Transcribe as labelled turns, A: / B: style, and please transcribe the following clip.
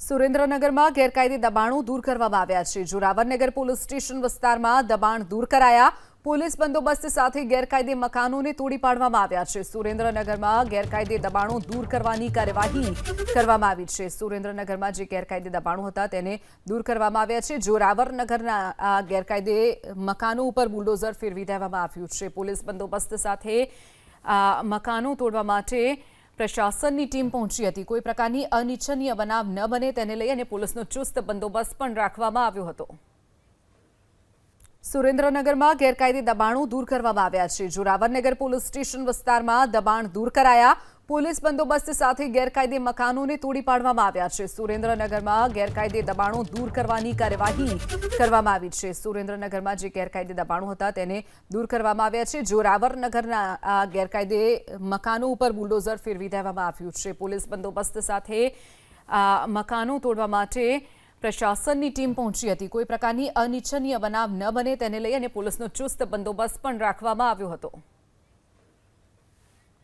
A: સુરેન્દ્રનગરમાં ગેરકાયદે દબાણો દૂર કરવામાં આવ્યા છે। જોરાવરનગર પોલીસ સ્ટેશન વિસ્તારમાં દબાણ દૂર કરાયા। પોલીસ બંદોબસ્ત સાથે ગેરકાયદે મકાનોને તોડી પાડવામાં આવ્યા છે। સુરેન્દ્રનગરમાં ગેરકાયદે દબાણો દૂર કરવાની કાર્યવાહી કરવામાં આવી છે। સુરેન્દ્રનગરમાં જે ગેરકાયદે દબાણો હતા તેને દૂર કરવામાં આવ્યા છે। જોરાવરનગરના આ ગેરકાયદે મકાનો ઉપર બુલડોઝર ફેરવી દેવામાં આવ્યું છે। પોલીસ બંદોબસ્ત સાથે આ મકાનો તોડવા માટે પ્રશાસનની ટીમ પહોંચી હતી। કોઈ પ્રકારની અનિચ્છનીય બનાવ ન બને તેને લઈ અને પોલીસનો ચુસ્ત બંદોબસ્ત પણ રાખવામાં આવ્યો હતો। સુરેન્દ્રનગરમાં ગેરકાયદે દબાણો દૂર કરવામાં આવ્યા છે। જોરાવરનગર પોલીસ સ્ટેશન વિસ્તારમાં દબાણ દૂર કરાયા। પોલીસ બંદોબસ્ત સાથે ગેરકાયદે મકાનોને તોડી પાડવામાં આવ્યા છે। સુરેન્દ્રનગરમાં ગેરકાયદે દબાણો દૂર કરવાની કાર્યવાહી કરવામાં આવી છે। સુરેન્દ્રનગરમાં જે ગેરકાયદે દબાણો હતા તેને દૂર કરવામાં આવ્યા છે। જોરાવરનગરના આ ગેરકાયદે મકાનો ઉપર બુલડોઝર ફેરવી દેવામાં આવ્યું છે। પોલીસ બંદોબસ્ત સાથે આ મકાનો તોડવા માટે પ્રશાસનની ટીમ પહોંચી હતી। કોઈ પ્રકારની અનિચ્છનીય બનાવ ન બને તેને લઈ અને પોલીસનો ચુસ્ત બંદોબસ્ત પણ રાખવામાં આવ્યો હતો।